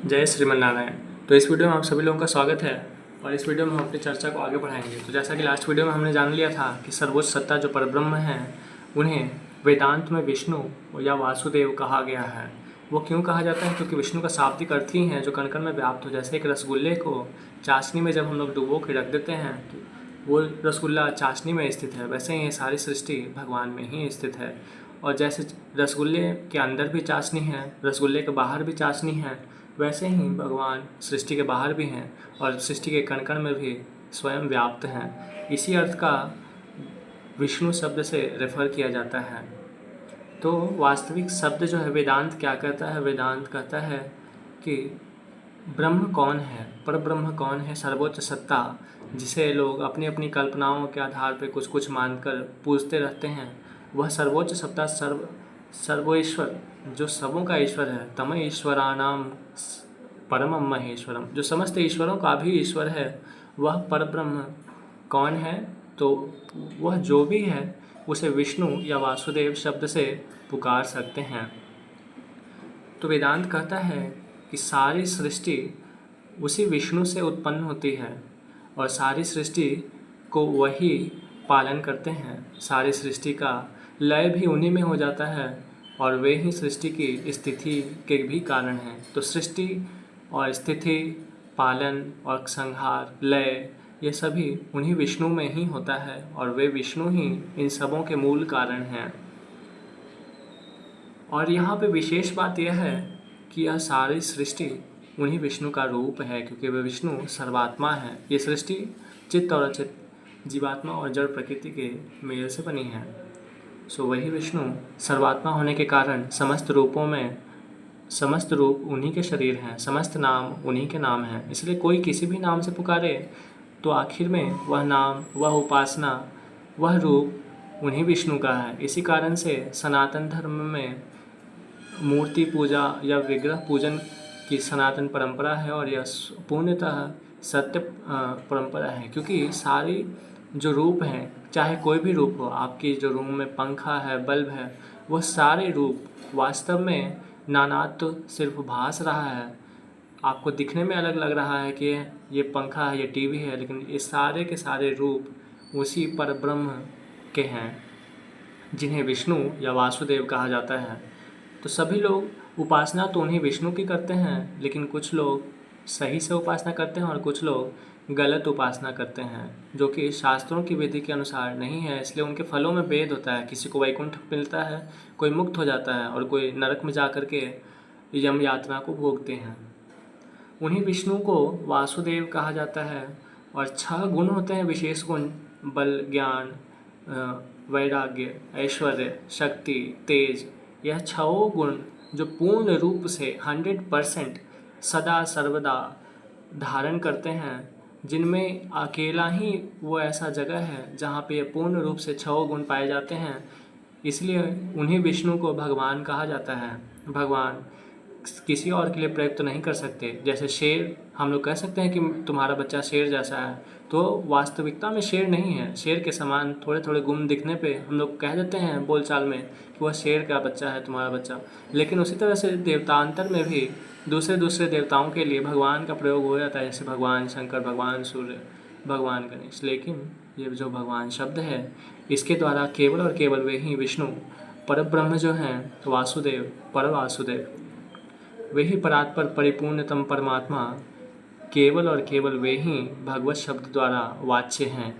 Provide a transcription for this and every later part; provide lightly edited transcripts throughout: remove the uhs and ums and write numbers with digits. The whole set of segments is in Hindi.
जय श्रीमन नारायण। तो इस वीडियो में आप सभी लोगों का स्वागत है और इस वीडियो में हम अपनी चर्चा को आगे बढ़ाएंगे। तो जैसा कि लास्ट वीडियो में हमने जान लिया था कि सर्वोच्च सत्ता जो परब्रह्म है उन्हें वेदांत में विष्णु या वासुदेव कहा गया है। वो क्यों कहा जाता है? क्योंकि विष्णु का शाब्दिक अर्थ ही है जो कण कण में व्याप्त हो। जैसे एक रसगुल्ले को चाशनी में जब हम लोग डुबो के रख देते हैं तो वो रसगुल्ला चाशनी में स्थित है, वैसे ही ये सारी सृष्टि भगवान में ही स्थित है। और जैसे रसगुल्ले के अंदर भी चाशनी है, रसगुल्ले के बाहर भी चाशनी है, वैसे ही भगवान सृष्टि के बाहर भी हैं और सृष्टि के कण कण में भी स्वयं व्याप्त हैं। इसी अर्थ का विष्णु शब्द से रेफर किया जाता है। तो वास्तविक शब्द जो है वेदांत क्या कहता है? वेदांत कहता है कि ब्रह्म कौन है, पर ब्रह्म कौन है, सर्वोच्च सत्ता जिसे लोग अपनी अपनी कल्पनाओं के आधार पर कुछ कुछ मानकर पूजते रहते हैं, वह सर्वोच्च सत्ता सर्वेश्वर जो सबों का ईश्वर है, तम ईश्वराणाम परमम महेश्वरम, जो समस्त ईश्वरों का भी ईश्वर है, वह परब्रह्म कौन है? तो वह जो भी है उसे विष्णु या वासुदेव शब्द से पुकार सकते हैं। तो वेदांत कहता है कि सारी सृष्टि उसी विष्णु से उत्पन्न होती है और सारी सृष्टि को वही पालन करते हैं। सारी सृष्टि का लय भी उन्हीं में हो जाता है और वे ही सृष्टि की स्थिति के भी कारण हैं। तो सृष्टि और स्थिति, पालन और संहार, लय, ये सभी उन्हीं विष्णु में ही होता है और वे विष्णु ही इन सबों के मूल कारण हैं। और यहाँ पे विशेष बात यह है कि यह सारी सृष्टि उन्हीं विष्णु का रूप है, क्योंकि वे विष्णु सर्वात्मा है। ये सृष्टि चित्त और अचित, जीवात्मा और जड़ प्रकृति के मेल से बनी है। वही विष्णु सर्वात्मा होने के कारण समस्त रूप उन्हीं के शरीर हैं, समस्त नाम उन्हीं के नाम हैं। इसलिए कोई किसी भी नाम से पुकारे तो आखिर में वह नाम, वह उपासना, वह रूप उन्हीं विष्णु का है। इसी कारण से सनातन धर्म में मूर्ति पूजा या विग्रह पूजन की सनातन परंपरा है और यह पूर्णतः सत्य परंपरा है, क्योंकि सारी जो रूप हैं, चाहे कोई भी रूप हो, आपकी जो रूम में पंखा है, बल्ब है, वह सारे रूप वास्तव में नानात्व तो सिर्फ भास रहा है। आपको दिखने में अलग लग रहा है कि ये पंखा है, ये टीवी है, लेकिन ये सारे के सारे रूप उसी परब्रह्म के हैं जिन्हें विष्णु या वासुदेव कहा जाता है। तो सभी लोग उपासना तो उन्हीं विष्णु की करते हैं, लेकिन कुछ लोग सही से उपासना करते हैं और कुछ लोग गलत उपासना करते हैं, जो कि शास्त्रों की विधि के अनुसार नहीं है। इसलिए उनके फलों में भेद होता है। किसी को वैकुंठ मिलता है, कोई मुक्त हो जाता है और कोई नरक में जा कर के यम यात्रा को भोगते हैं। उन्हीं विष्णु को वासुदेव कहा जाता है और 6 गुण होते हैं, विशेष गुण: बल, ज्ञान, वैराग्य, ऐश्वर्य, शक्ति, तेज। यह 6 गुण जो पूर्ण रूप से 100% सदा सर्वदा धारण करते हैं, जिनमें अकेला ही वो ऐसा जगह है जहाँ पे पूर्ण रूप से 6 गुण पाए जाते हैं। इसलिए उन्हीं विष्णु को भगवान कहा जाता है। भगवान किसी और के लिए प्रयुक्त नहीं कर सकते। जैसे शेर, हम लोग कह सकते हैं कि तुम्हारा बच्चा शेर जैसा है, तो वास्तविकता में शेर नहीं है। शेर के समान थोड़े थोड़े गुण दिखने पे हम लोग कह देते हैं बोलचाल में कि वह शेर का बच्चा है तुम्हारा बच्चा। लेकिन उसी तरह से देवतांतर में भी दूसरे दूसरे देवताओं के लिए भगवान का प्रयोग हो जाता है, जैसे भगवान शंकर, भगवान सूर्य, भगवान गणेश। लेकिन ये जो भगवान शब्द है, इसके द्वारा केवल और केवल वे ही विष्णु परब्रह्म जो हैं, वासुदेव, पर वासुदेव, वे ही परात्पर परिपूर्णतम परमात्मा, केवल और केवल वे ही भगवत शब्द द्वारा वाच्य हैं।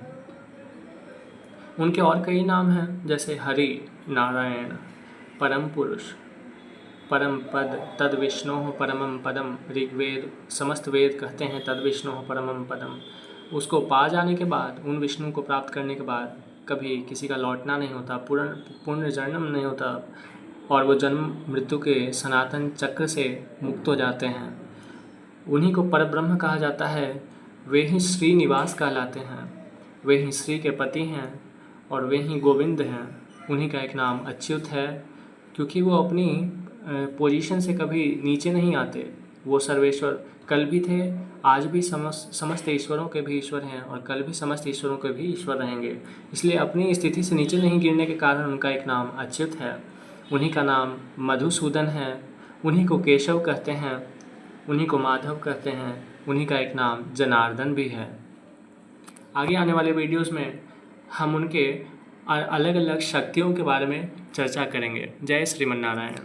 उनके और कई नाम हैं, जैसे हरि, नारायण, परम पुरुष, परम पद, तद विष्णोः परमं पदम। ऋग्वेद, समस्त वेद कहते हैं तद विष्णोः परमं पदम। उसको पा जाने के बाद, उन विष्णु को प्राप्त करने के बाद कभी किसी का लौटना नहीं होता, पुनर्जन्म नहीं होता और वो जन्म मृत्यु के सनातन चक्र से मुक्त हो जाते हैं। उन्हीं को परब्रह्म कहा जाता है। वे ही श्रीनिवास कहलाते हैं, वे ही श्री के पति हैं और वे ही गोविंद हैं। उन्हीं का एक नाम अच्युत है, क्योंकि वो अपनी पोजीशन से कभी नीचे नहीं आते। वो सर्वेश्वर कल भी थे, आज भी समस्त ईश्वरों के भी ईश्वर हैं और कल भी समस्त ईश्वरों के भी ईश्वर रहेंगे। इसलिए अपनी स्थिति से नीचे नहीं गिरने के कारण उनका एक नाम अच्युत है। उन्हीं का नाम मधुसूदन है, उन्हीं को केशव कहते हैं उन्हीं को माधव कहते हैं, उन्हीं का एक नाम जनार्दन भी है। आगे आने वाले वीडियोस में हम उनके अलग अलग शक्तियों के बारे में चर्चा करेंगे। जय श्रीमन नारायण।